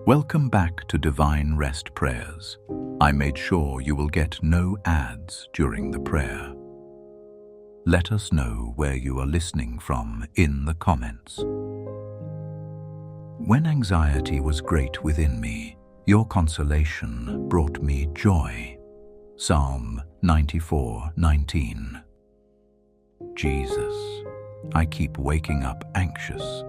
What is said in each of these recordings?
Welcome back to Divine Rest Prayers. I made sure you will get no ads during the prayer. Let us know where you are listening from in the comments. When anxiety was great within me, your consolation brought me joy. Psalm 94:19. Jesus, I keep waking up anxious,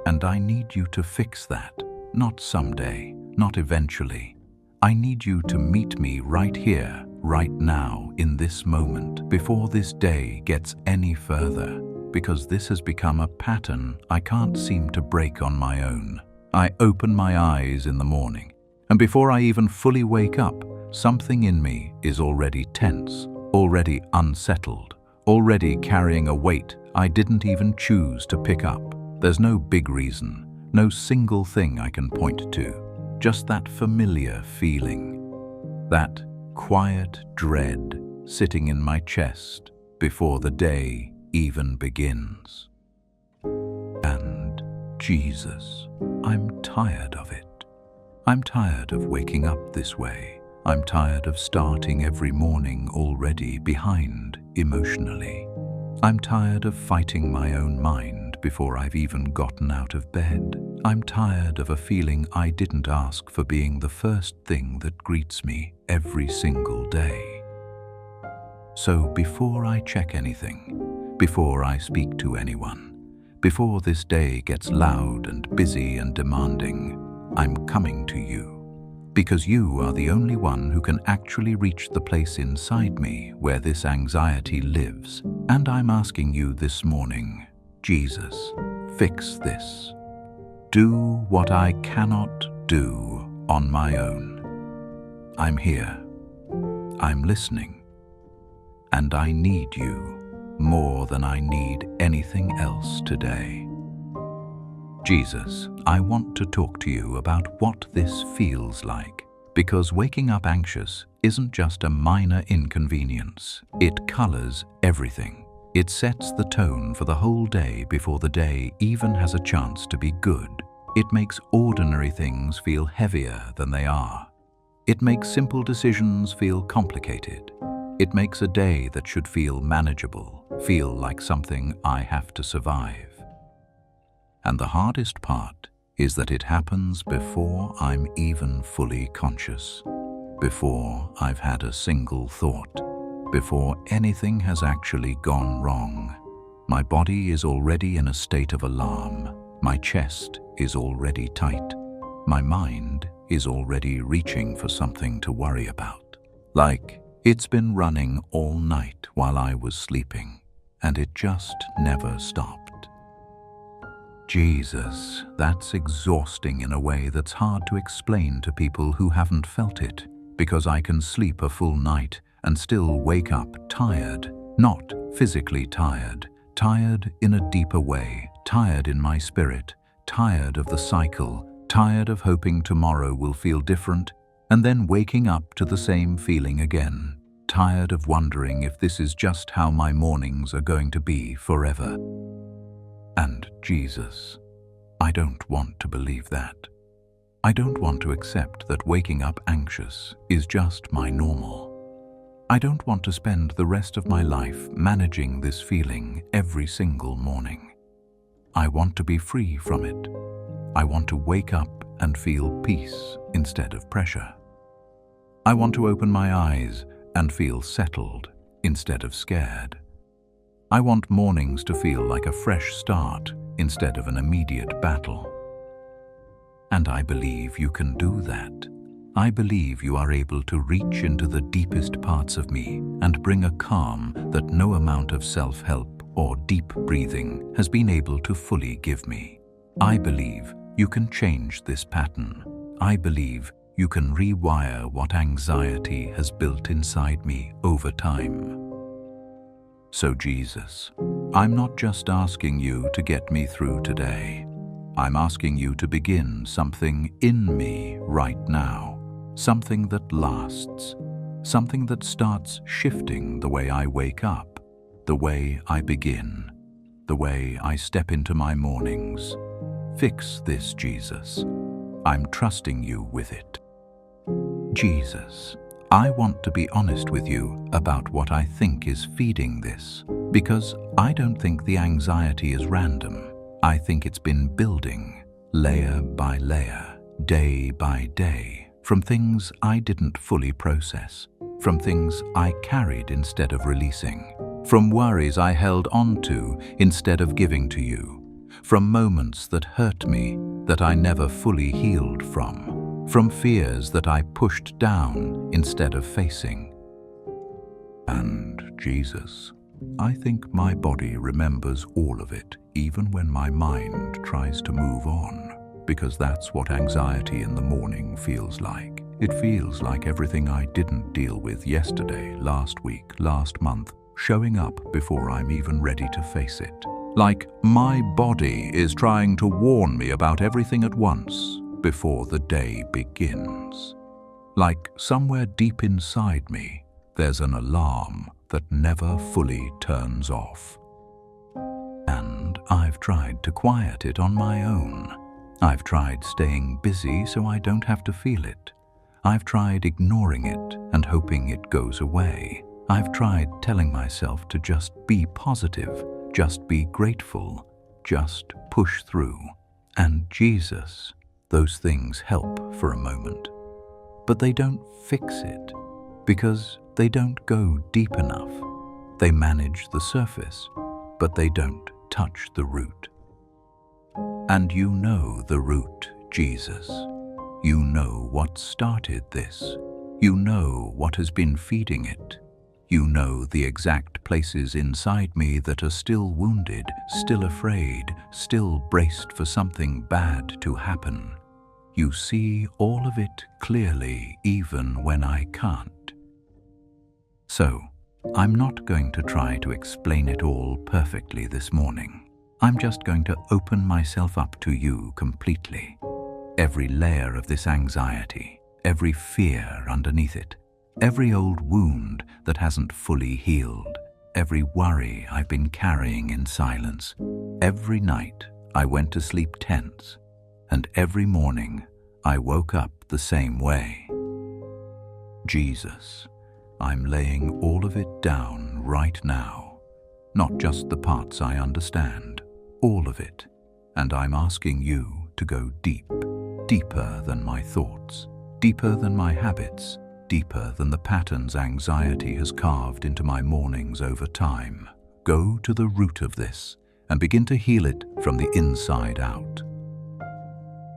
and I need you to fix that. Not someday, not eventually. I need you to meet me right here, right now, in this moment, before this day gets any further, because this has become a pattern I can't seem to break on my own. I open my eyes in the morning, and before I even fully wake up, something in me is already tense, already unsettled, already carrying a weight I didn't even choose to pick up. There's no big reason. No single thing I can point to, just that familiar feeling, that quiet dread sitting in my chest before the day even begins. And Jesus, I'm tired of it. I'm tired of waking up this way. I'm tired of starting every morning already behind emotionally. I'm tired of fighting my own mind before I've even gotten out of bed. I'm tired of a feeling I didn't ask for being the first thing that greets me every single day. So before I check anything, before I speak to anyone, before this day gets loud and busy and demanding, I'm coming to you. Because you are the only one who can actually reach the place inside me where this anxiety lives. And I'm asking you this morning, Jesus, fix this. Do what I cannot do on my own. I'm here. I'm listening. And I need you more than I need anything else today. Jesus, I want to talk to you about what this feels like, because waking up anxious isn't just a minor inconvenience. It colors everything. It sets the tone for the whole day before the day even has a chance to be good. It makes ordinary things feel heavier than they are. It makes simple decisions feel complicated. It makes a day that should feel manageable feel like something I have to survive. And the hardest part is that it happens before I'm even fully conscious, before I've had a single thought, before anything has actually gone wrong. My body is already in a state of alarm. My chest is already tight. My mind is already reaching for something to worry about. Like it's been running all night while I was sleeping, and it just never stopped. Jesus, that's exhausting in a way that's hard to explain to people who haven't felt it, because I can sleep a full night and still wake up tired, not physically tired, tired in a deeper way, tired in my spirit, tired of the cycle, tired of hoping tomorrow will feel different, and then waking up to the same feeling again, tired of wondering if this is just how my mornings are going to be forever. And Jesus, I don't want to believe that. I don't want to accept that waking up anxious is just my normal. I don't want to spend the rest of my life managing this feeling every single morning. I want to be free from it. I want to wake up and feel peace instead of pressure. I want to open my eyes and feel settled instead of scared. I want mornings to feel like a fresh start instead of an immediate battle. And I believe you can do that. I believe you are able to reach into the deepest parts of me and bring a calm that no amount of self-help or deep breathing has been able to fully give me. I believe you can change this pattern. I believe you can rewire what anxiety has built inside me over time. So Jesus, I'm not just asking you to get me through today. I'm asking you to begin something in me right now, something that lasts, something that starts shifting the way I wake up, the way I begin, the way I step into my mornings. Fix this, Jesus. I'm trusting you with it. Jesus, I want to be honest with you about what I think is feeding this, because I don't think the anxiety is random. I think it's been building, layer by layer, day by day, from things I didn't fully process, from things I carried instead of releasing, from worries I held on to instead of giving to you, from moments that hurt me that I never fully healed from fears that I pushed down instead of facing. And Jesus, I think my body remembers all of it, even when my mind tries to move on, because that's what anxiety in the morning feels like. It feels like everything I didn't deal with yesterday, last week, last month, showing up before I'm even ready to face it. Like my body is trying to warn me about everything at once before the day begins. Like somewhere deep inside me, there's an alarm that never fully turns off. And I've tried to quiet it on my own. I've tried staying busy so I don't have to feel it. I've tried ignoring it and hoping it goes away. I've tried telling myself to just be positive, just be grateful, just push through. And Jesus, those things help for a moment. But they don't fix it, because they don't go deep enough. They manage the surface, but they don't touch the root. And you know the root, Jesus. You know what started this. You know what has been feeding it. You know the exact places inside me that are still wounded, still afraid, still braced for something bad to happen. You see all of it clearly, even when I can't. So, I'm not going to try to explain it all perfectly this morning. I'm just going to open myself up to you completely. Every layer of this anxiety, every fear underneath it, every old wound that hasn't fully healed, every worry I've been carrying in silence. Every night I went to sleep tense, and every morning I woke up the same way. Jesus, I'm laying all of it down right now, not just the parts I understand, all of it, and I'm asking you to go deep, deeper than my thoughts, deeper than my habits, deeper than the patterns anxiety has carved into my mornings over time. Go to the root of this and begin to heal it from the inside out.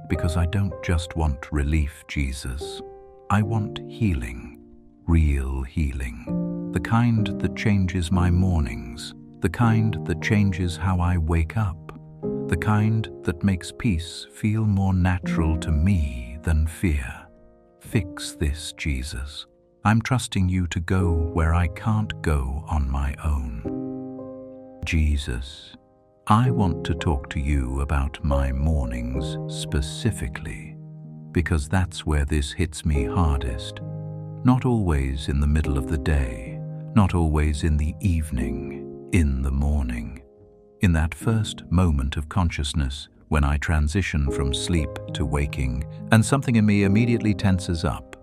Because I don't just want relief, Jesus. I want healing, real healing, the kind that changes my mornings, the kind that changes how I wake up, the kind that makes peace feel more natural to me than fear. Fix this, Jesus. I'm trusting you to go where I can't go on my own. Jesus, I want to talk to you about my mornings specifically, because that's where this hits me hardest. Not always in the middle of the day, not always in the evening, in the morning. In that first moment of consciousness, when I transition from sleep to waking, and something in me immediately tenses up.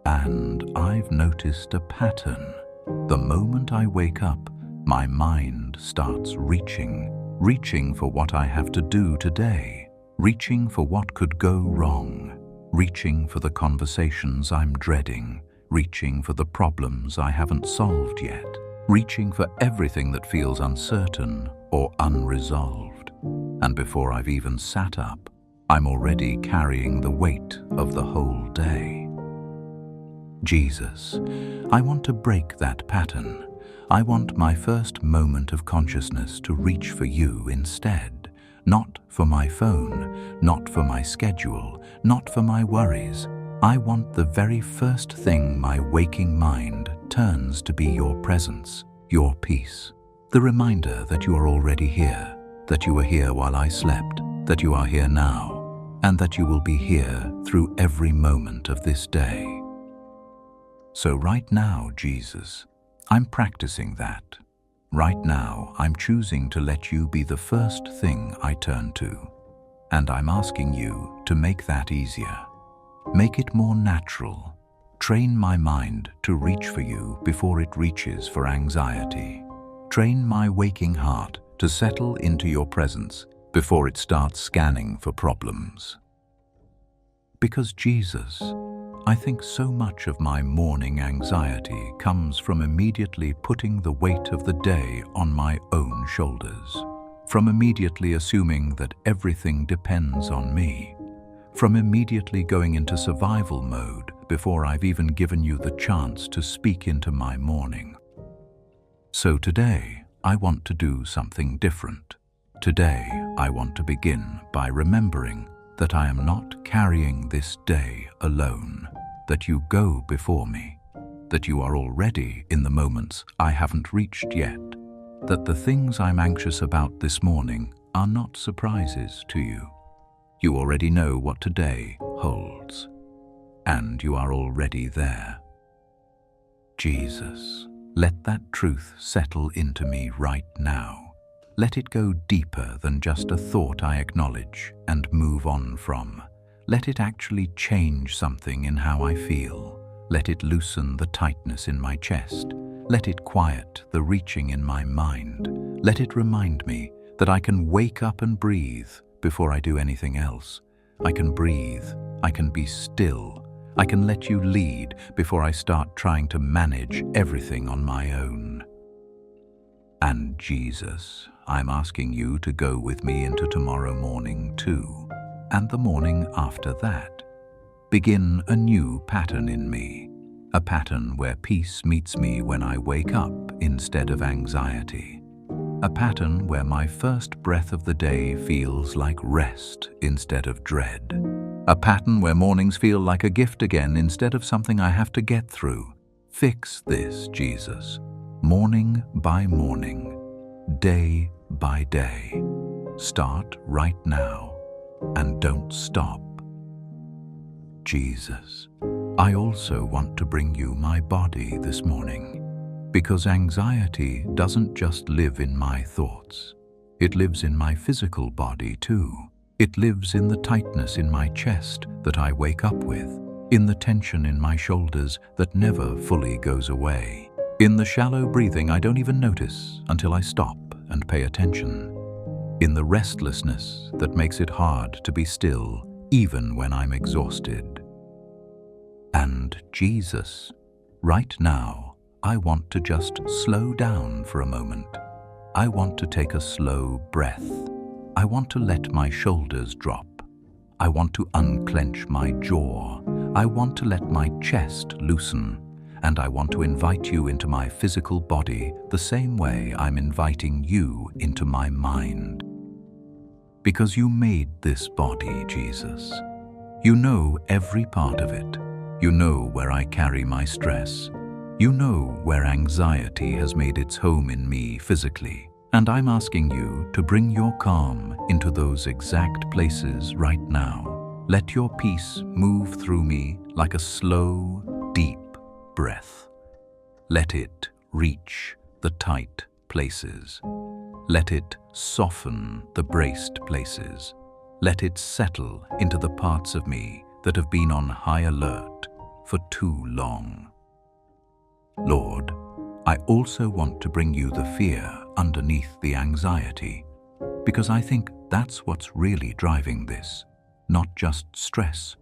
And I've noticed a pattern. The moment I wake up, my mind starts reaching for what I have to do today, reaching for what could go wrong, reaching for the conversations I'm dreading, reaching for the problems I haven't solved yet, reaching for everything that feels uncertain or unresolved. And before I've even sat up, I'm already carrying the weight of the whole day. Jesus, I want to break that pattern. I want my first moment of consciousness to reach for you instead, not for my phone, not for my schedule, not for my worries. I want the very first thing my waking mind turns to be your presence, your peace, the reminder that you are already here, that you were here while I slept, that you are here now, and that you will be here through every moment of this day. So right now, Jesus, I'm practicing that. Right now, I'm choosing to let you be the first thing I turn to. And I'm asking you to make that easier. Make it more natural. Train my mind to reach for you before it reaches for anxiety. Train my waking heart to settle into your presence before it starts scanning for problems. Because Jesus, I think so much of my morning anxiety comes from immediately putting the weight of the day on my own shoulders, from immediately assuming that everything depends on me, from immediately going into survival mode before I've even given you the chance to speak into my morning. So today, I want to do something different. Today, I want to begin by remembering that I am not carrying this day alone, that you go before me, that you are already in the moments I haven't reached yet, that the things I'm anxious about this morning are not surprises to you. You already know what today holds, and you are already there. Jesus, let that truth settle into me right now. Let it go deeper than just a thought I acknowledge and move on from. Let it actually change something in how I feel. Let it loosen the tightness in my chest. Let it quiet the reaching in my mind. Let it remind me that I can wake up and breathe before I do anything else. I can breathe. I can be still. I can let you lead before I start trying to manage everything on my own. And Jesus, I'm asking you to go with me into tomorrow morning too, and the morning after that. Begin a new pattern in me, a pattern where peace meets me when I wake up instead of anxiety, a pattern where my first breath of the day feels like rest instead of dread, a pattern where mornings feel like a gift again instead of something I have to get through. Fix this, Jesus, morning by morning, day by day. Start right now and don't stop. Jesus, I also want to bring you my body this morning, because anxiety doesn't just live in my thoughts. It lives in my physical body too. It lives in the tightness in my chest that I wake up with, in the tension in my shoulders that never fully goes away, in the shallow breathing I don't even notice until I stop and pay attention, in the restlessness that makes it hard to be still even when I'm exhausted. And Jesus, right now, I want to just slow down for a moment. I want to take a slow breath. I want to let my shoulders drop. I want to unclench my jaw. I want to let my chest loosen. And I want to invite you into my physical body the same way I'm inviting you into my mind. Because you made this body, Jesus. You know every part of it. You know where I carry my stress. You know where anxiety has made its home in me physically. And I'm asking you to bring your calm into those exact places right now. Let your peace move through me like a slow, deep breath. Let it reach the tight places. Let it soften the braced places. Let it settle into the parts of me that have been on high alert for too long. Lord, I also want to bring you the fear underneath the anxiety, because I think that's what's really driving this. Not just stress,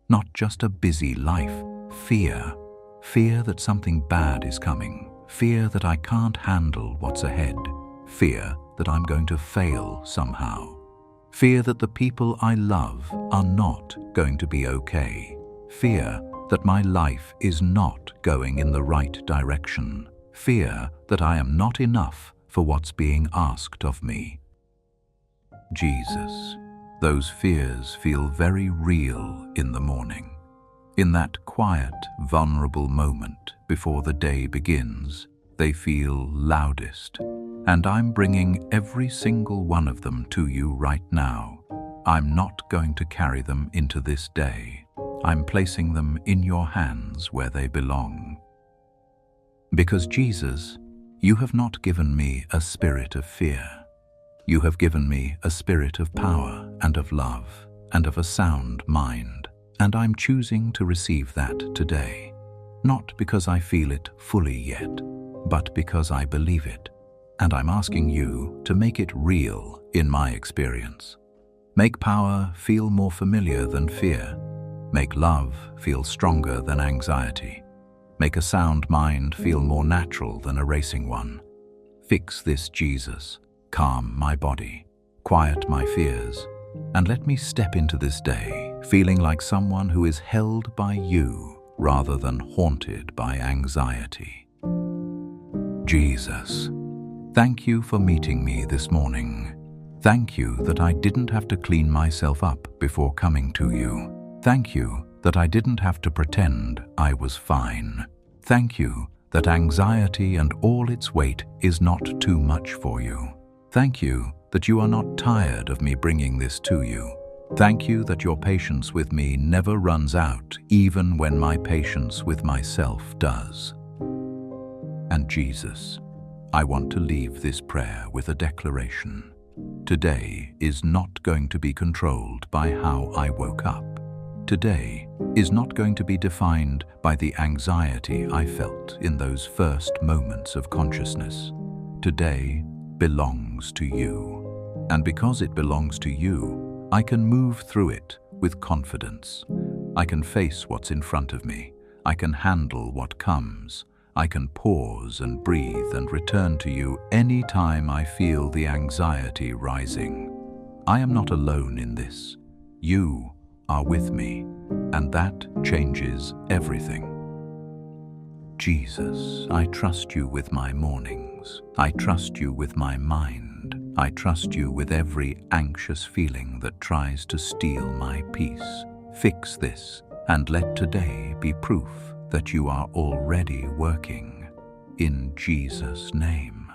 not just a busy life, fear. Fear that something bad is coming, fear that I can't handle what's ahead, fear that I'm going to fail somehow, fear that the people I love are not going to be okay, fear that my life is not going in the right direction, fear that I am not enough for what's being asked of me. Jesus, those fears feel very real in the morning. In that quiet, vulnerable moment before the day begins, they feel loudest, and I'm bringing every single one of them to you right now. I'm not going to carry them into this day. I'm placing them in your hands where they belong. Because Jesus, you have not given me a spirit of fear. You have given me a spirit of power and of love and of a sound mind, and I'm choosing to receive that today, not because I feel it fully yet, but because I believe it, and I'm asking you to make it real in my experience. Make power feel more familiar than fear. Make love feel stronger than anxiety. Make a sound mind feel more natural than a racing one. Fix this, Jesus. Calm my body, quiet my fears, and let me step into this day feeling like someone who is held by you rather than haunted by anxiety. Jesus, thank you for meeting me this morning. Thank you that I didn't have to clean myself up before coming to you. Thank you that I didn't have to pretend I was fine. Thank you that anxiety and all its weight is not too much for you. Thank you that you are not tired of me bringing this to you. Thank you that your patience with me never runs out, even when my patience with myself does. And Jesus, I want to leave this prayer with a declaration. Today is not going to be controlled by how I woke up. Today is not going to be defined by the anxiety I felt in those first moments of consciousness. Today belongs to you. And because it belongs to you, I can move through it with confidence. I can face what's in front of me. I can handle what comes. I can pause and breathe and return to you any time I feel the anxiety rising. I am not alone in this. You are with me, and that changes everything. Jesus, I trust you with my mornings. I trust you with my mind. I trust you with every anxious feeling that tries to steal my peace. Fix this, and let today be proof that you are already working. In Jesus' name.